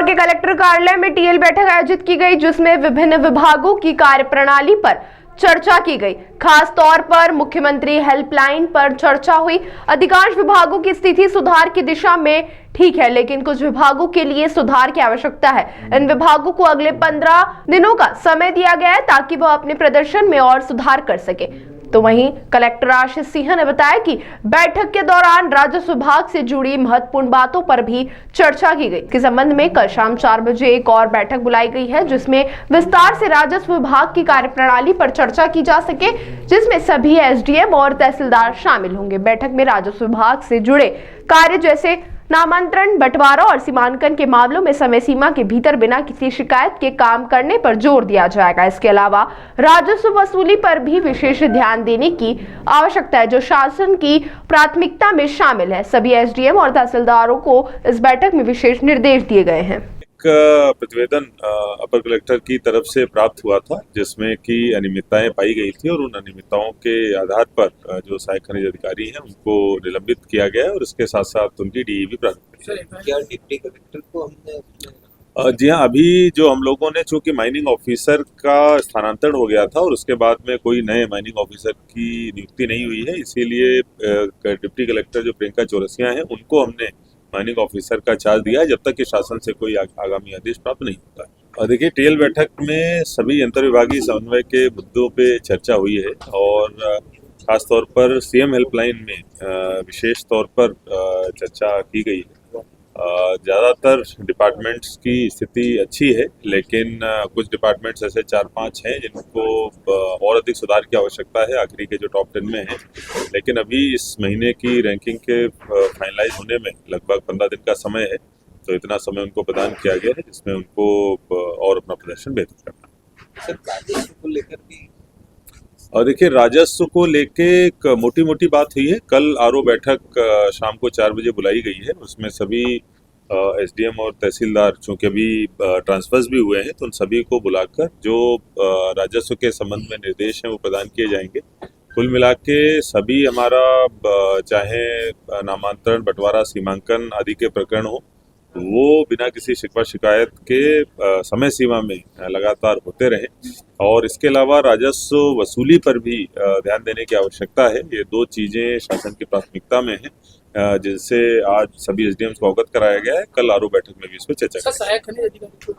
के कलेक्टर कार्यालय में टीएल बैठक आयोजित की गई, जिसमें विभिन्न विभागों की कार्यप्रणाली पर चर्चा की गई। खास तौर पर मुख्यमंत्री हेल्पलाइन पर चर्चा हुई। अधिकांश विभागों की स्थिति सुधार की दिशा में ठीक है, लेकिन कुछ विभागों के लिए सुधार की आवश्यकता है। इन विभागों को अगले 15 दिनों का समय दिया गया है ताकि वह अपने प्रदर्शन में और सुधार कर सके। तो वहीं कलेक्टर आशीष सिंह ने बताया कि बैठक के दौरान राजस्व विभाग से जुड़ी महत्वपूर्ण बातों पर भी चर्चा की गई। इस संबंध में कल शाम 4 बजे एक और बैठक बुलाई गई है, जिसमें विस्तार से राजस्व विभाग की कार्यप्रणाली पर चर्चा की जा सके, जिसमें सभी एसडीएम और तहसीलदार शामिल होंगे। बैठक में राजस्व विभाग से जुड़े कार्य जैसे नामांतरण, बंटवारा और सीमांकन के मामलों में समय सीमा के भीतर बिना किसी शिकायत के काम करने पर जोर दिया जाएगा। इसके अलावा राजस्व वसूली पर भी विशेष ध्यान देने की आवश्यकता है, जो शासन की प्राथमिकता में शामिल है। सभी एसडीएम और तहसीलदारों को इस बैठक में विशेष निर्देश दिए गए हैं। प्रतिवेदन अपर कलेक्टर की तरफ से प्राप्त हुआ था, जिसमें कि अनियमितताएं पाई गई थी और उन अनियमितताओं के आधार पर जो सहायक खनिज अधिकारी हैं उनको निलंबित किया गया है और इसके साथ साथ उनकी डीई भी प्रारंभ की है। क्या डिप्टी कलेक्टर को हमने जी हाँ, अभी जो हम लोगों ने, चूंकि माइनिंग ऑफिसर का स्थानांतरण हो गया था और उसके बाद में कोई नए माइनिंग ऑफिसर की नियुक्ति नहीं हुई है, इसीलिए डिप्टी कलेक्टर जो प्रियंका चौरसिया हैं उनको हमने माइनिंग ऑफिसर का चार्ज दिया है, जब तक कि शासन से कोई आगामी आदेश प्राप्त नहीं होता है। और देखिए, टीएल बैठक में सभी अंतर विभागीय समन्वय के मुद्दों पे चर्चा हुई है और खास तौर पर सीएम हेल्पलाइन में विशेष तौर पर चर्चा की गई है। ज़्यादातर डिपार्टमेंट्स की स्थिति अच्छी है, लेकिन कुछ डिपार्टमेंट्स ऐसे 4-5 हैं जिनको और अधिक सुधार की आवश्यकता है, आखिरी के जो टॉप 10 में हैं। लेकिन अभी इस महीने की रैंकिंग के फाइनलाइज होने में लगभग 15 दिन का समय है, तो इतना समय उनको प्रदान किया गया है जिसमें उनको और अपना प्रदर्शन बेहतर करना है। सर, राजस्व को लेकर भी और देखिए, राजस्व को लेके एक मोटी मोटी बात हुई है। कल आरओ बैठक शाम को 4 बजे बुलाई गई है, उसमें सभी एसडीएम और तहसीलदार, चूंकि अभी ट्रांसफर्स भी हुए हैं, तो उन सभी को बुलाकर जो राजस्व के संबंध में निर्देश हैं वो प्रदान किए जाएंगे। कुल मिला के सभी हमारा चाहे नामांतरण, बंटवारा, सीमांकन आदि के प्रकरण हो, वो बिना किसी शिकवा शिकायत के समय सीमा में लगातार होते रहे। और इसके अलावा राजस्व वसूली पर भी ध्यान देने की आवश्यकता है। ये 2 चीजें शासन की प्राथमिकता में हैं, जिनसे आज सभी एसडीएम को अवगत कराया गया है। कल आरओ बैठक में भी इस पर चर्चा सहायक खनिज अधिकारी